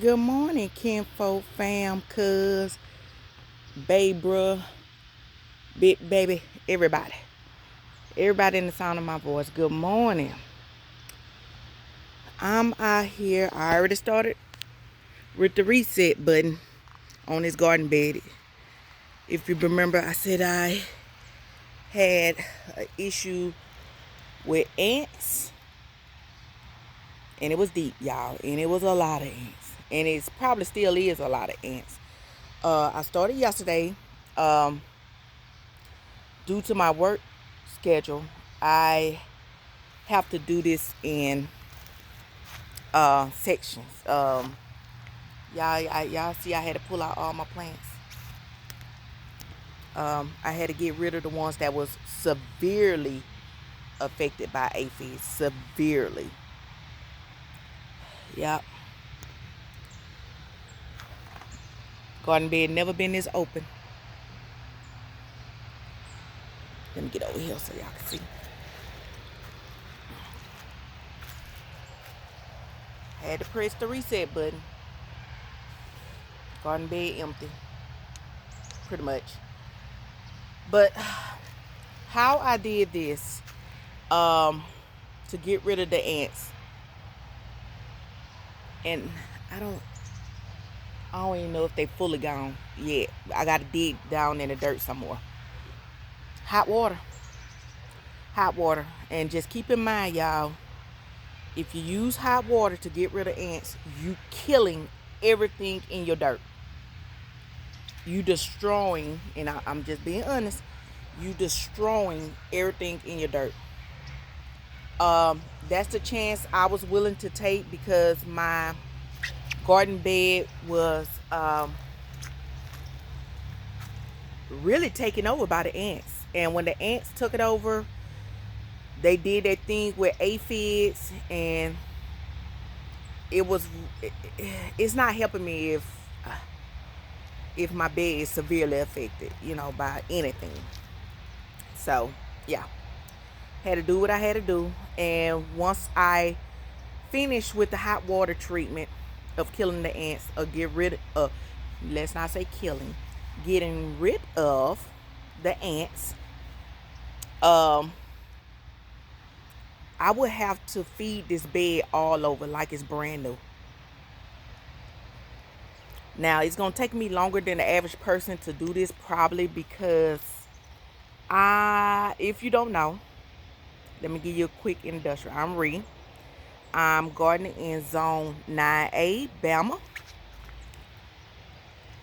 Good morning, kinfolk, fam, cuz, babe, bruh, big baby, everybody. Everybody in the sound of my voice. Good morning. I'm out here. I already started with the reset button on this garden bed. If you remember, I said I had an issue with ants, and it was deep, y'all, and it was a lot of ants, and it probably still is a lot of ants. I started yesterday. Um, Due to my work schedule, I have to do this in sections. Y'all see, I had to pull out all my plants. I had to get rid of the ones that was severely affected by aphids. Severely. Yep. Garden bed never been this open. Let me get over here so y'all can see. Had to press the reset button. Garden bed empty. Pretty much. But how I did this to get rid of the ants, and I don't even know if they fully gone yet. I gotta dig down in the dirt some more. Hot water. Hot water. And just keep in mind, y'all, if you use hot water to get rid of ants, you killing everything in your dirt. You destroying, and I'm just being honest, you destroying everything in your dirt. That's the chance I was willing to take because my garden bed was really taken over by the ants. And when the ants took it over, they did that thing with aphids, and it's not helping me if my bed is severely affected, by anything. So yeah, had to do what I had to do. And once I finished with the hot water treatment of killing the ants, or get rid of, let's not say killing, getting rid of the ants, I would have to feed this bed all over like it's brand new. Now, it's going to take me longer than the average person to do this, probably because if you don't know, let me give you a quick introduction. I'm Ree. I'm gardening in Zone 9A, Bama.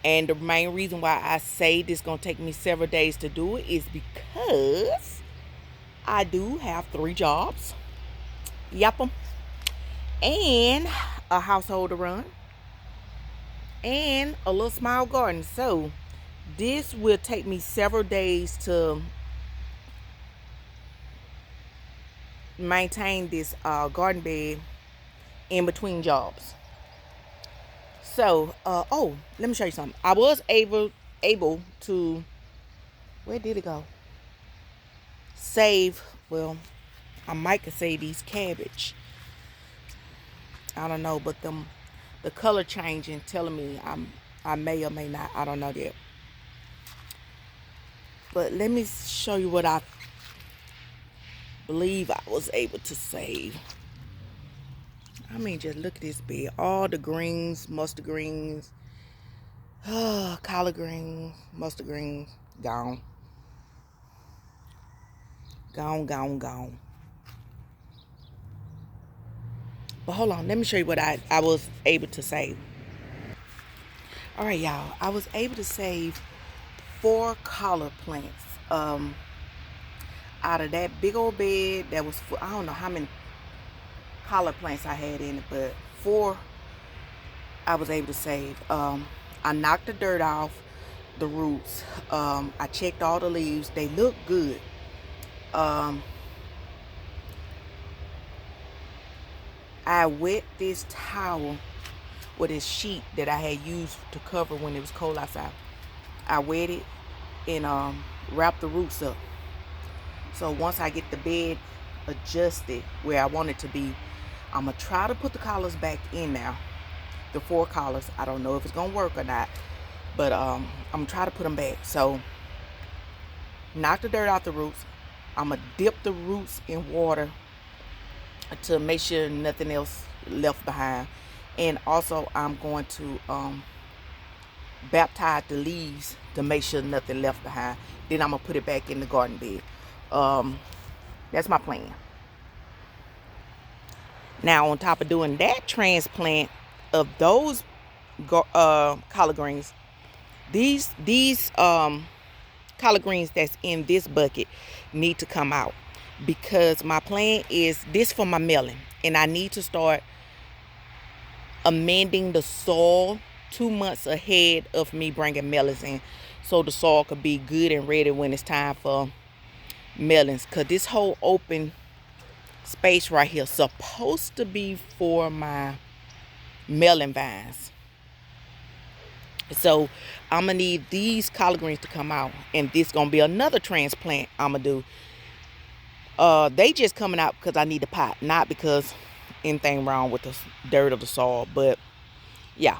And the main reason why I say this is going to take me several days to do it is because I do have 3 jobs. Yep. And a household to run. And a little small garden. So this will take me several days to maintain this garden bed in between jobs. So let me show you something. I was able to, where did it go? Save, well, I might could say these cabbage. I don't know, but the color changing telling me I may or may not. I don't know yet. But let me show you what I believe I was able to save. I mean, just look at this bed. All the greens, mustard greens, collard greens, mustard greens, gone. Gone, gone, gone. But hold on, let me show you what I was able to save. All right, y'all. I was able to save 4 collard plants. Out of that big old bed that was full, I don't know how many collard plants I had in it, but 4 I was able to save. I knocked the dirt off the roots. I checked all the leaves. They look good. I wet this towel with this sheet that I had used to cover when it was cold outside. I wet it and wrapped the roots up. So once I get the bed adjusted where I want it to be, I'm going to try to put the collars back in now. the 4 collars. I don't know if it's gonna work or not, but I'm gonna try to put them back. So knock the dirt out the roots. I'm gonna dip the roots in water to make sure nothing else left behind, and also I'm going to baptize the leaves to make sure nothing left behind. Then I'm gonna put it back in the garden bed. That's my plan. Now, on top of doing that transplant of those collard greens, these collard greens that's in this bucket need to come out, because my plan is this for my melon, and I need to start amending the soil 2 months ahead of me bringing melons in, so the soil could be good and ready when it's time for melons. Because this whole open space right here supposed to be for my melon vines. So I'm gonna need these collard greens to come out, and this gonna be another transplant I'm gonna do. They just coming out because I need the pot, not because anything wrong with the dirt of the soil. But yeah,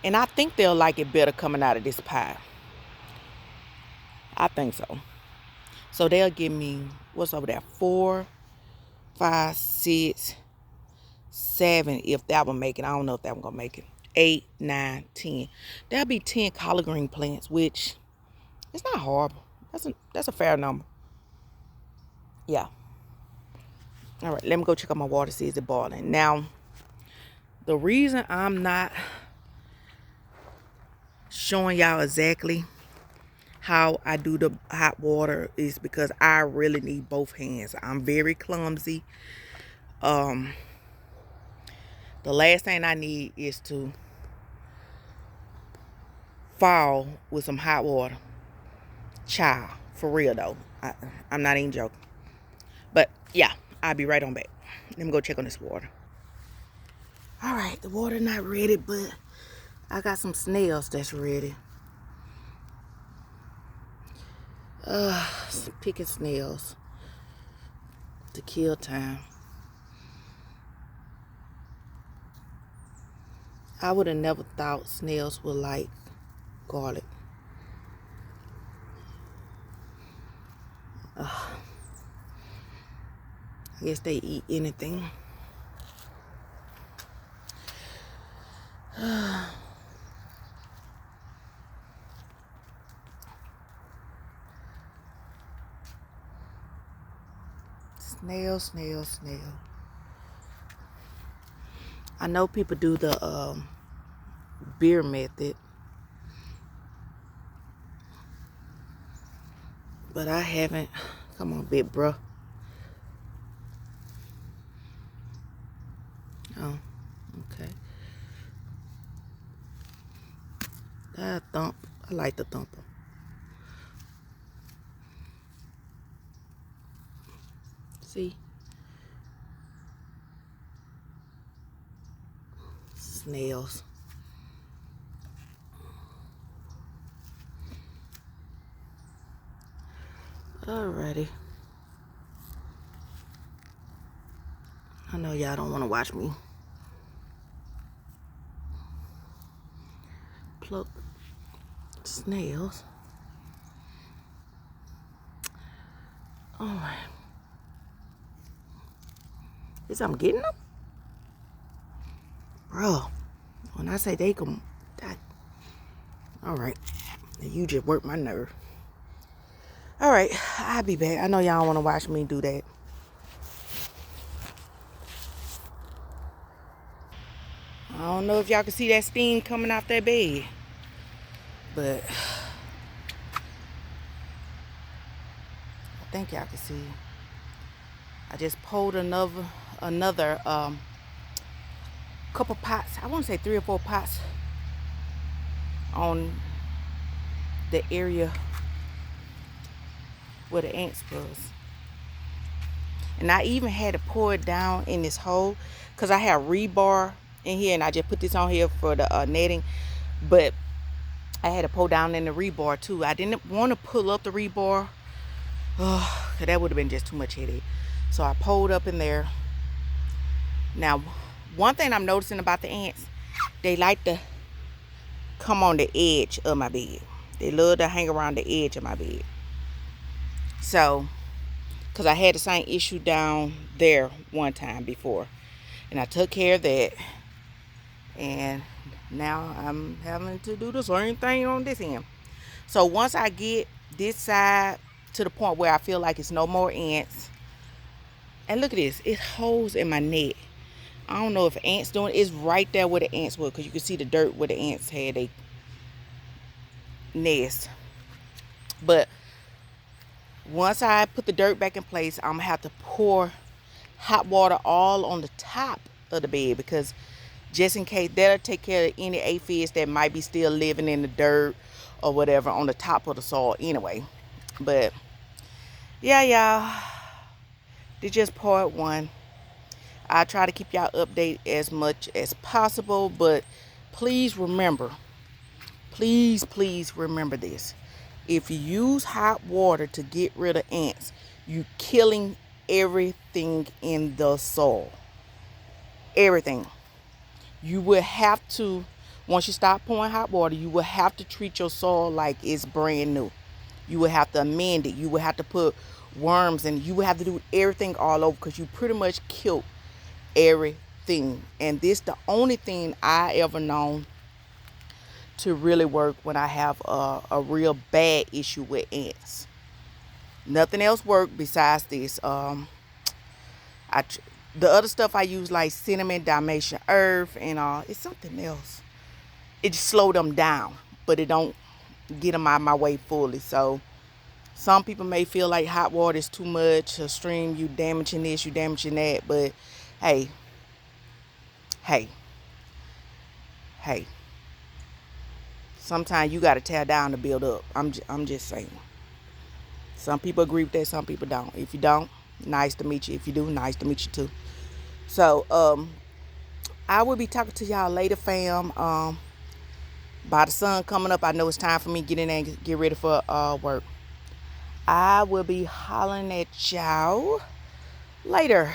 and I think they'll like it better coming out of this pot. I think so. So they'll give me, what's over there, 4, 5, 6, 7, if that one make it. I don't know if that one gonna make it. 8, 9, 10. That'll be 10 collard green plants, which it's not horrible. That's a fair number. Yeah. All right, let me go check out my water, see is it boiling. Now, the reason I'm not showing y'all exactly how I do the hot water is because I really need both hands. I'm very clumsy. The last thing I need is to fall with some hot water. Child, for real though. I'm not even joking. But yeah, I'll be right on back. Let me go check on this water. All right, the water not ready, but I got some snails that's ready. Picking snails to kill time. I would have never thought snails would like garlic. I guess they eat anything. Snail, snail, snail. I know people do the beer method, but I haven't. Come on, big bro. Oh, okay. That thump. I like the thumper. See? Snails. Alrighty. I know y'all don't want to watch me pluck snails. Alright. Is I'm getting them? Bro, when I say they come, alright. You just work my nerve. Alright, I'll be back. I know y'all don't want to watch me do that. I don't know if y'all can see that steam coming off that bed, but I think y'all can see. I just pulled another couple pots. I want to say 3 or 4 pots on the area where the ants was. And I even had to pour it down in this hole because I have rebar in here, and I just put this on here for the netting, but I had to pull down in the rebar too. I didn't want to pull up the rebar, cause that would have been just too much headache. So I pulled up in there. Now, one thing I'm noticing about the ants, they like to come on the edge of my bed. They love to hang around the edge of my bed. So, because I had the same issue down there one time before. And I took care of that. And now I'm having to do the same thing on this end. So once I get this side to the point where I feel like it's no more ants. And look at this. It holes in my neck. I don't know if ants doing it. It's right there where the ants were. Because you can see the dirt where the ants had a nest. But once I put the dirt back in place, I'm going to have to pour hot water all on the top of the bed. Because just in case, that'll take care of any aphids that might be still living in the dirt or whatever on the top of the soil anyway. But yeah, y'all, this just part one. I try to keep y'all updated as much as possible, but please remember, please remember this. If you use hot water to get rid of ants, you're killing everything in the soil. Everything. You will have to, once you stop pouring hot water, you will have to treat your soil like it's brand new. You will have to amend it. You will have to put worms in. You will have to do everything all over because you pretty much killed everything. And this the only thing I ever known to really work when I have a real bad issue with ants. Nothing else worked besides this. The other stuff I use, like cinnamon, Dalmatian earth, and it's something else. It just slow them down, but it don't get them out of my way fully. So some people may feel like hot water is too much, a stream, you damaging this, you damaging that. But hey. Sometimes you got to tear down to build up. I'm just saying. Some people agree with that, some people don't. If you don't, nice to meet you. If you do, nice to meet you too. So, I will be talking to y'all later, fam. By the sun coming up, I know it's time for me to get in there and get ready for work. I will be hollering at y'all later.